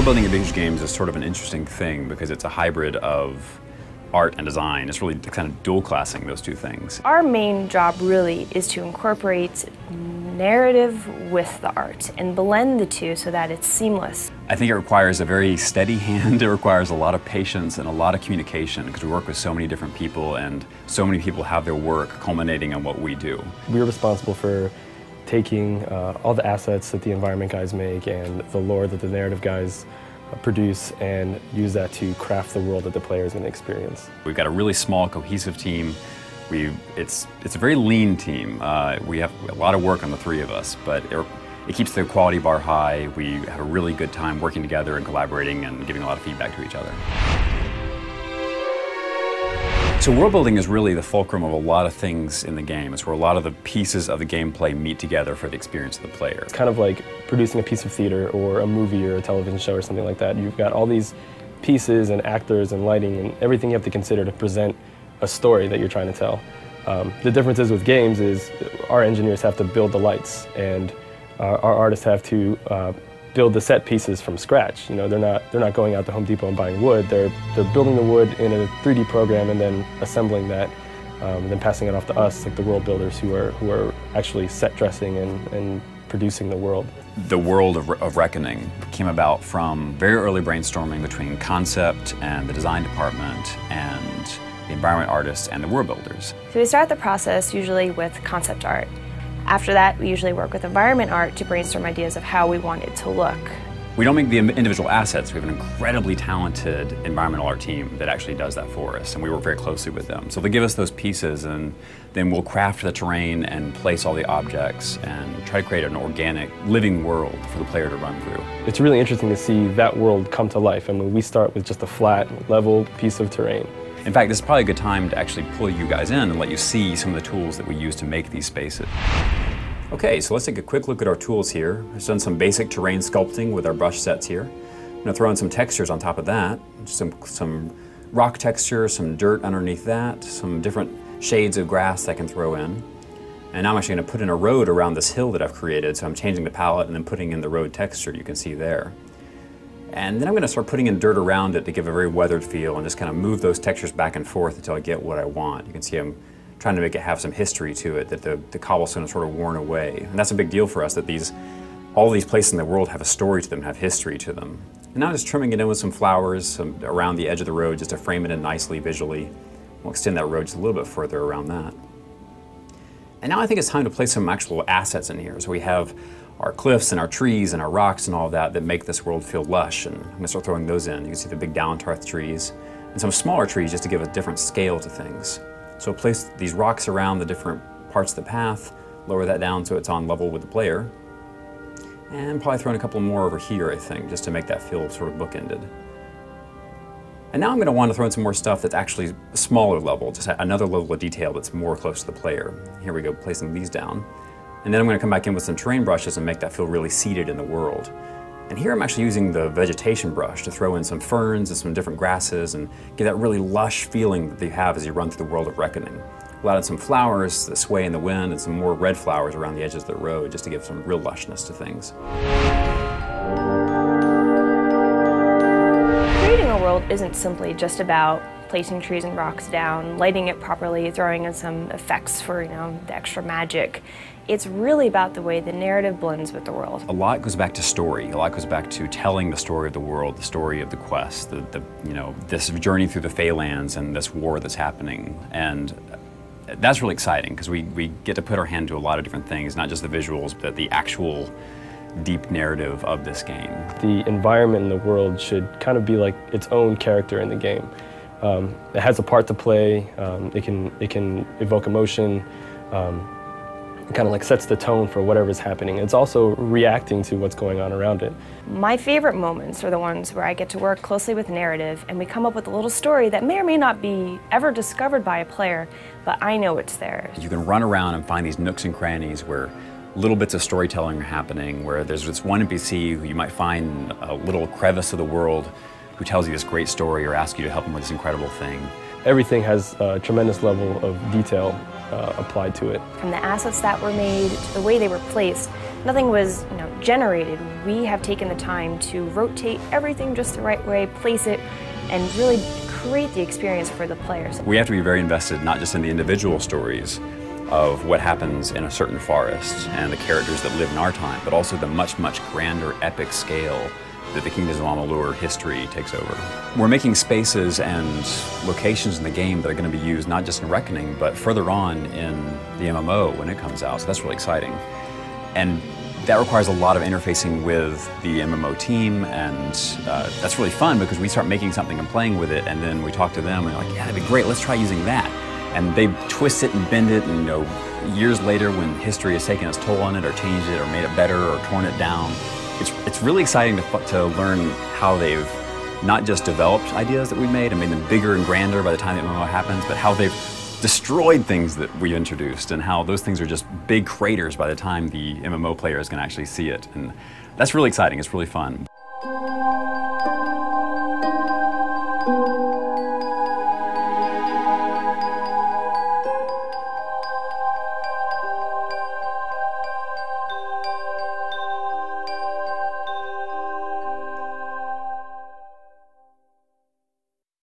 building in vintage games is sort of an interesting thing because it's a hybrid of art and design. It's really kind of dual classing those two things. Our main job really is to incorporate narrative with the art and blend the two so that it's seamless. I think it requires a very steady hand. It requires a lot of patience and a lot of communication because we work with so many different people and so many people have their work culminating in what we do. We're responsible for taking all the assets that the environment guys make and the lore that the narrative guys produce and use that to craft the world that the player is going to experience. We've got a really small, cohesive team. It's a very lean team. We have a lot of work on the three of us, but it keeps the quality bar high. We have a really good time working together and collaborating and giving a lot of feedback to each other. So world building is really the fulcrum of a lot of things in the game. It's where a lot of the pieces of the gameplay meet together for the experience of the player. It's kind of like producing a piece of theater or a movie or a television show or something like that. You've got all these pieces and actors and lighting and everything you have to consider to present a story that you're trying to tell. The difference is with games is our engineers have to build the lights and our artists have to build the set pieces from scratch. You know, they're not going out to Home Depot and buying wood. They're building the wood in a 3D program and then assembling that, and then passing it off to us, like the world builders who are actually set dressing and producing the world. The world of Reckoning came about from very early brainstorming between concept and the design department and the environment artists and the world builders. So we start the process usually with concept art. After that, we usually work with environment art to brainstorm ideas of how we want it to look. We don't make the individual assets. We have an incredibly talented environmental art team that actually does that for us, and we work very closely with them. So they give us those pieces, and then we'll craft the terrain and place all the objects and try to create an organic, living world for the player to run through. It's really interesting to see that world come to life. I mean, we start with just a flat, level piece of terrain. In fact, this is probably a good time to actually pull you guys in and let you see some of the tools that we use to make these spaces. Okay, so let's take a quick look at our tools here. I've done some basic terrain sculpting with our brush sets here. I'm going to throw in some textures on top of that. Some rock texture, some dirt underneath that, some different shades of grass that I can throw in. And now I'm actually going to put in a road around this hill that I've created, so I'm changing the palette and then putting in the road texture you can see there. And then I'm going to start putting in dirt around it to give a very weathered feel and just kind of move those textures back and forth until I get what I want. You can see I'm trying to make it have some history to it, that the cobblestone is sort of worn away. And that's a big deal for us, that all these places in the world have a story to them, have history to them. And now I'm just trimming it in with some flowers around the edge of the road just to frame it in nicely visually. We'll extend that road just a little bit further around that. And now I think it's time to place some actual assets in here. So we have our cliffs and our trees and our rocks and all of that make this world feel lush, and I'm going to start throwing those in. You can see the big downtarth trees and some smaller trees just to give a different scale to things. So place these rocks around the different parts of the path, lower that down so it's on level with the player, and probably throw in a couple more over here, I think, just to make that feel sort of bookended. And now I'm going to want to throw in some more stuff that's actually a smaller level, just another level of detail that's more close to the player. Here we go, placing these down. And then I'm going to come back in with some terrain brushes and make that feel really seated in the world. And here I'm actually using the vegetation brush to throw in some ferns and some different grasses and get that really lush feeling that you have as you run through the world of Reckoning. We'll add some flowers that sway in the wind and some more red flowers around the edges of the road just to give some real lushness to things. Creating a world isn't simply just about placing trees and rocks down, lighting it properly, throwing in some effects for, the extra magic. It's really about the way the narrative blends with the world. A lot goes back to story. A lot goes back to telling the story of the world, the story of the quest, this journey through the Feylands and this war that's happening. And that's really exciting because we get to put our hand to a lot of different things, not just the visuals, but the actual deep narrative of this game. The environment in the world should kind of be like its own character in the game. It has a part to play. It can evoke emotion. It kind of like sets the tone for whatever's happening. It's also reacting to what's going on around it. My favorite moments are the ones where I get to work closely with narrative and we come up with a little story that may or may not be ever discovered by a player, but I know it's there. You can run around and find these nooks and crannies where little bits of storytelling are happening, where there's this one NPC who you might find a little crevice of the world who tells you this great story or asks you to help him with this incredible thing. Everything has a tremendous level of detail applied to it. From the assets that were made to the way they were placed, Nothing was, generated. We have taken the time to rotate everything just the right way, place it, and really create the experience for the players. We have to be very invested not just in the individual stories of what happens in a certain forest and the characters that live in our time, but also the much, much grander epic scale that the Kingdoms of Amalur history takes over. We're making spaces and locations in the game that are going to be used not just in Reckoning, but further on in the MMO when it comes out, so that's really exciting. And that requires a lot of interfacing with the MMO team, and that's really fun because we start making something and playing with it, and then we talk to them and they're like, yeah, that'd be great, let's try using that. And they twist it and bend it, and years later when history has taken its toll on it or changed it or made it better or torn it down, it's really exciting to learn how they've not just developed ideas that we made and made them bigger and grander by the time the MMO happens, but how they've destroyed things that we introduced and how those things are just big craters by the time the MMO player is going to actually see it. And that's really exciting, it's really fun.